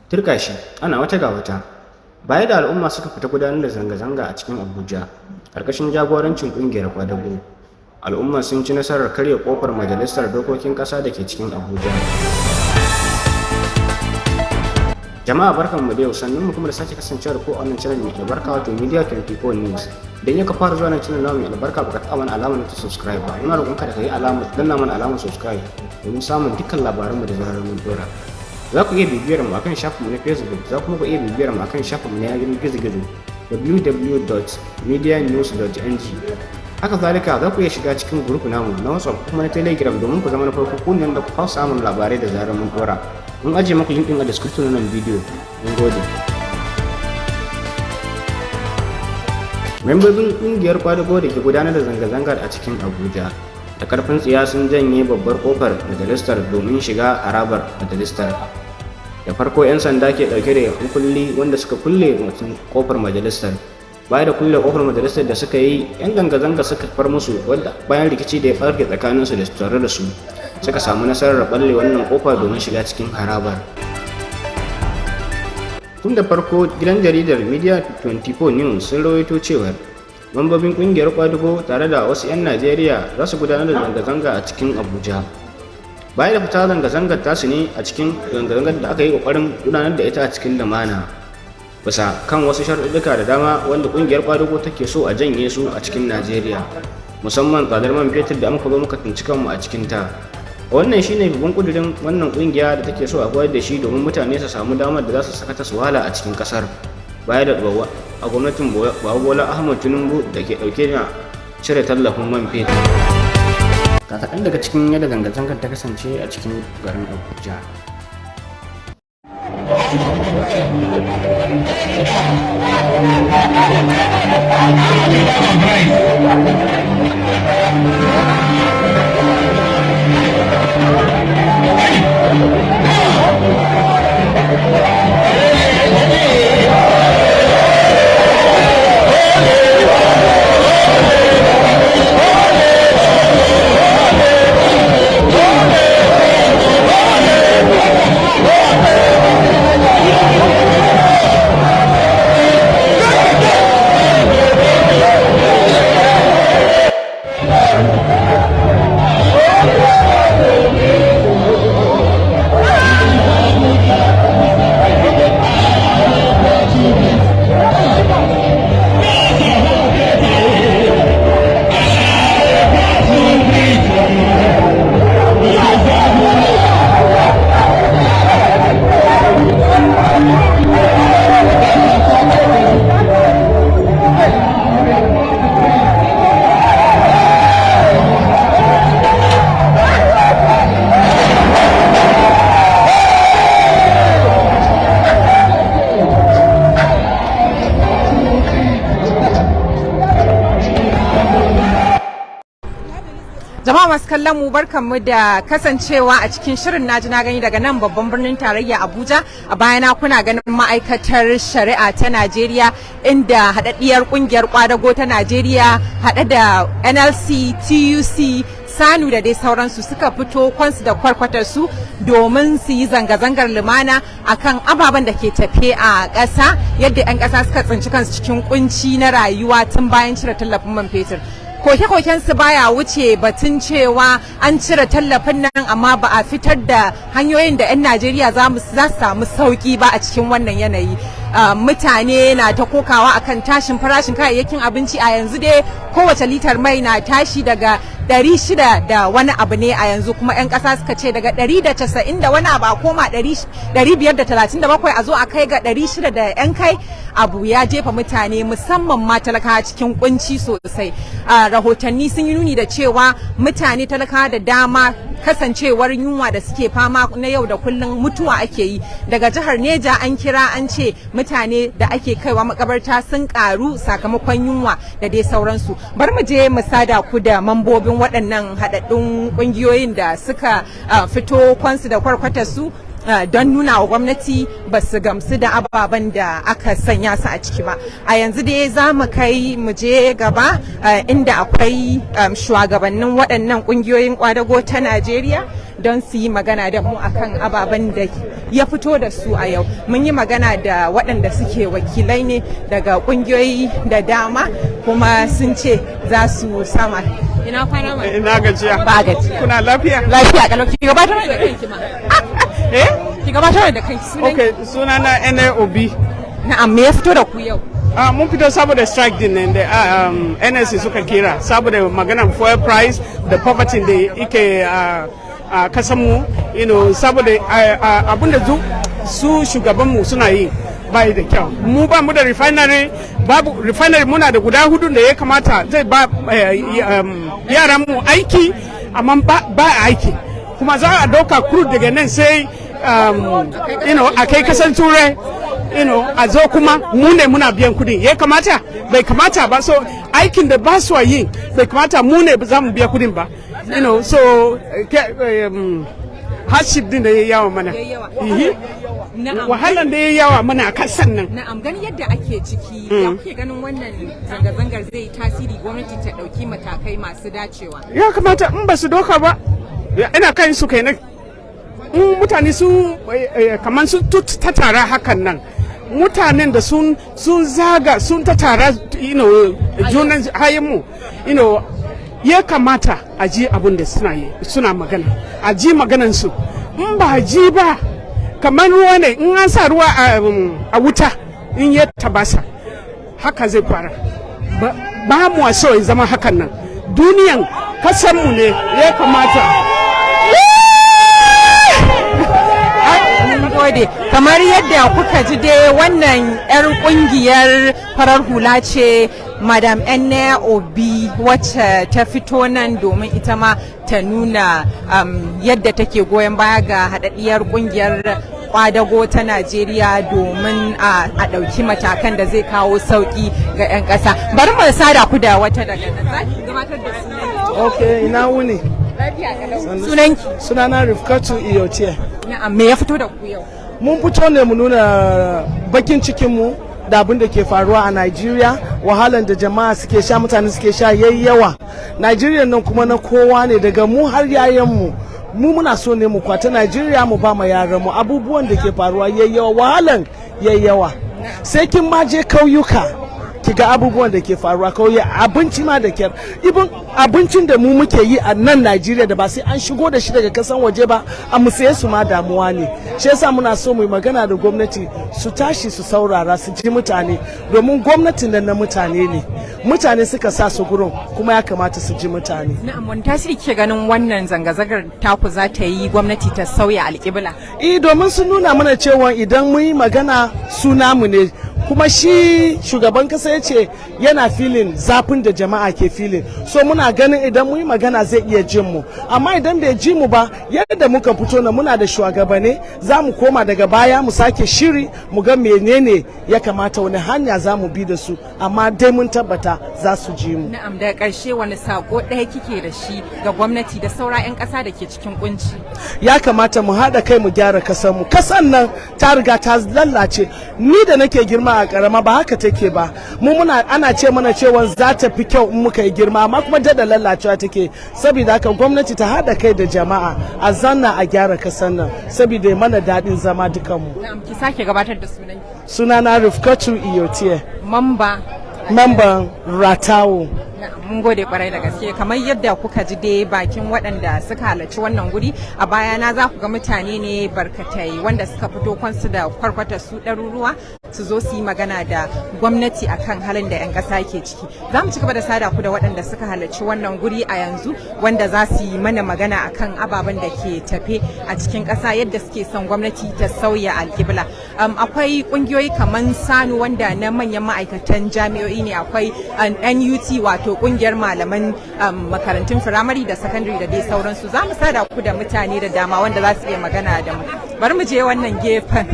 tirqashi ana wata ga wata. Baya da al'umma suka fita gudanar da zanga-zanga a cikin Abuja ƙarƙashin jagorancin ƙungiyar kwadago, al'umma sun ci nasarar karya kofar majalistar dokokin ƙasa da ke cikin Abuja. Jama'a barkanmu da yau, sannunmu kuma da sake kasancewa da ku a wannan channel mai albarka wato Media 24 News. Idan ya ka fara zuwa nan channel namu mai albarka baka taɓa mana alamar ta subscribe ba, muna roƙonka da ka yi alamar danna mana alamar subscribe domin samun dukkan labaranmu da zarar mun dora. Za ku iya bibiyar mu akan shafinmu na Facebook, za kuma ku iya bibiyar mu akan shafinmu na yanar gizo-gizo www.medianews.ng. Haka zalika za ku iya shiga cikin group namu na WhatsApp kuma na Telegram domin ku zama na farko kullum da ku kawo samun labarai da zarar mun dora. Mun ajiye muku link din a description na wannan bidiyo. Mun gode. Membobin ƙungiyar kwadago da ke gudanar da zanga-zangar a cikin Abuja da karfin tsiya sun janye babbar kofar majalistar domin shiga harabar majalistar. Da farko 'yan sanda ke dauke da kulli wanda suka kulle kofar majalistar. Baya da kulle kofar majalistar da suka yi, 'yan zanga-zanga suka far musu wadda bayan rikici da ya farke tsakaninsu da tare da su suka samu nasarar balle wannan kofa domin shiga cikin harabar. Tun da farko gidan jaridar Media 24 News sun rawaito cewar mambobin kungiyar kwadago tare da wasu 'yan Najeriya za su gudanar da zanga-zanga a cikin Abuja. Bayan da fita zanga-zangar tasu ne a cikin zanga-zangar da aka yi kokarin gudanar da ita a cikin lumana bisa kan wasu sharuɗɗuka da dama wanda kungiyar kwadago take so a janye su a cikin Najeriya, musamman tsadar man fetur da muka zo muka tunci kanmu a cikin ta. Wannan shine babban kudirin wannan kungiya da take so a koyar da shi domin mutane su samu damar da za su saka ta su wahala a cikin kasar. Baya da a gwamnatin Bola Ahmed Tinubu da ke dauke da cire tallafin man fetur. Kaɗan daga cikin yadda zanga-zangar ta kasance a cikin garin Abuja. Jama'a masu kallon mu barkanmu da kasancewa a cikin shirin naji na gani daga nan babban birnin tarayya Abuja. A bayana kuna ganin ma'aikatar shari'a ta Najeriya, inda haɗaɗɗiyar ƙungiyar kwadago ta Najeriya haɗe da NLC, TUC, Sanu da dai sauransu suka fito kwansu da kwarkwatarsu domin su yi zanga-zangar lumana akan ababen da ke tafe a ƙasa, yadda 'yan ƙasa suka tsinci kansu cikin kunci na rayuwa tun bayan cire tallafin man fetur. Koke-koken su baya wuce batun cewa an cire tallafin nan amma ba a fitar da hanyoyin da 'yan Najeriya za su samu sauki ba a cikin wannan yanayi. Mutane na ta kokawa akan tashin farashin kayayyakin abinci. A yanzu dai kowace litar mai na tashi daga 600 da wani abu ne a yanzu, kuma 'yan ƙasa suka ce daga 190 da wani abu a koma 537 a zo a kai ga 600 da 'yan kai. Abu ya jefa mutane musamman ma talakawa cikin kunci sosai. Rahotanni sun yi nuni da cewa mutane talakawa da dama kasancewar yunwa da suke fama na yau da kullum mutuwa ake yi. Daga jihar Neja an kira an ce mutane da ake kaiwa makabarta sun karu sakamakon yunwa da dai sauransu. Bar mu je mu sada ku da mambobin waɗannan haɗaɗɗun ƙungiyoyin da suka fito kwansu da kwarkwatarsu don nuna wa gwamnati ba su gamsu da ababen da aka sanya su a ciki ba. A yanzu dai za mu kai mu je gaba inda akwai shugabannin waɗannan ƙungiyoyin ƙwadago ta Najeriya don su yi magana da mu akan ababen da ya fito da su a yau. Mun yi magana da waɗanda suke wakilai ne daga ƙungiyoyi da dama kuma sun ce za su sama. Ina kwana mai? Ina gajiya. Ba gajiya. Kuna lafiya? Lafiya kalau. Ki gabatar da kanki ma. Ki gabatar da kanki sunan. Okay, sunana NAOB. Na'am, me ya fito da ku yau? Mun fito saboda strike din nan da NSC suka kira saboda maganar fuel price da poverty da yake a kasanmu, saboda abinda su shugabanmu suna yi bai da kyau. Mu ba mu da refinery, babu refinery, muna da guda hudu da ya kamata zai ba yaran mu aiki, amma ba aiki. Kuma za a dauka crude daga nan sai a kai kasan turai, a zo kuma mu ne muna biyan kudi. Ya kamata? Bai kamata ba. So aikin da ba su yi bai kamata mu ne za mu biya kudin ba. So hardship din da ya yawa mana. Wahalan da ya yawa mana a kasan nan. Na'am, gani yadda ake ciki, ya kuke ganin wannan zanga-zangar zai yi tasiri gwamnati ta ɗauki matakai masu dacewa? Ya kamata in ba su doka ba, ina kan su kenan. In mutane su kamar sun tattara hakan nan, mutanen da sun zaga sun tattara junan hayanmu, ya kamata a ji abin da suna magana, a ji maganansu. In ba ji ba, kamar ruwa ne, in an sa ruwa a wuta, in ya tabasa haka zai fara. Ba mu so ya zama hakan nan. Duniyan kasanmu ne ya kamata. Kamar yadda kuka ji dai wannan 'yar kungiyar farar hula ce Madam Obi wacce ta fito nan domin ita ma ta nuna yadda take goyon baya ga haɗaɗɗiyar kungiyar kwadago ta Najeriya domin a ɗauki matakan da zai kawo sauƙi ga 'yan ƙasa. Bari mu sada ku da wata daga nan. Za ki gabatar da sunanki? Okay, ina wuni. Sunanki? Sunana Rifkatu Iyotiye. Na'am, me ya fito da ku yau? Mun fito ne mu nuna bakin cikinmu da abin da ke faruwa a Najeriya, wahalan da jama'a suke sha, mutane suke sha yayi yawa. Najeriya nan kuma na kowa ne, daga mu har yayanmu. Mu muna so ne mu kwata Najeriya mu ba ma yaran mu. Abubuwan da ke faruwa yayi yawa, wahalan yayi yawa. Sai kin ma je kauyuka ki ga abubuwan da ke faruwa kauye, abinci ma da kyar. Ibin abincin da mu muke yi a nan Najeriya da ba sai an shigo da shi daga kasan waje ba, a mu saye su ma damuwa ne. Shi yasa muna so mu yi magana da gwamnati su tashi su saurara su ji mutane, domin gwamnatin nan na mutane ne. Mutane suka sa su gurin, kuma ya kamata su ji mutane. Na'am, wani tasiri ke ganin wannan zanga-zangar taku za ta yi gwamnati ta sauya alƙibla? Domin sun nuna mana cewa idan mun yi magana su namu ne, kuma shi shugaban kasa ya ce yana filin zafin da jama'a ke filin. So muna ganin idan mun yi magana zai iya jin mu, amma idan bai ji mu ba, yadda muka fito na muna da shugabanni, za mu koma daga baya mu sake shiri mu ga menene ya kamata, wani hanya za mu bi da su, amma dai mun tabbata za su ji mu. Na'am, daga ƙarshe wani sako ɗaya kike da shi ga gwamnati da saura 'yan ƙasa da ke cikin kunci? Ya kamata mu haɗa kai mu gyara kasar mu. Kasan nan ta riga ta lallace. Ni da nake girma a karama ba haka take ba. Mu ana ce mana cewa za ta fi kyau in muka yi girma, amma kuma da lallacewa take. Saboda haka gwamnati ta haɗa kai da jama'a a zanna a gyara kasar nan, saboda mana daɗin zama dukanmu. Na'am, ki sake gabatar da sunanki. Sunana Rifkatu Iyotiye. Mamban Ratawo. Mun gode kwarai da gaske. Kamar yadda kuka ji dai bakin waɗanda suka halarci wannan guri, a bayana za ku ga mutane ne barkatai wanda suka fito kwansu da kwarkwata su ɗaruruwa su zo su yi magana da gwamnati akan halin da 'yan ƙasa ke ciki. Za mu ci gaba da sada ku da waɗanda suka halarci wannan guri a yanzu, wanda za su yi mana magana akan ababen da ke tafe a cikin ƙasa, yadda suke son gwamnati ta sauya alƙibla. Akwai ƙungiyoyi kamar SANU wanda na manyan ma'aikatan jami'o'i ne, akwai NUT wato ƙungiyar malaman makarantun firamare da sakandare da dai sauransu. Za mu sada ku da mutane da dama wanda za su iya magana da mu. Bari mu je wannan gefen.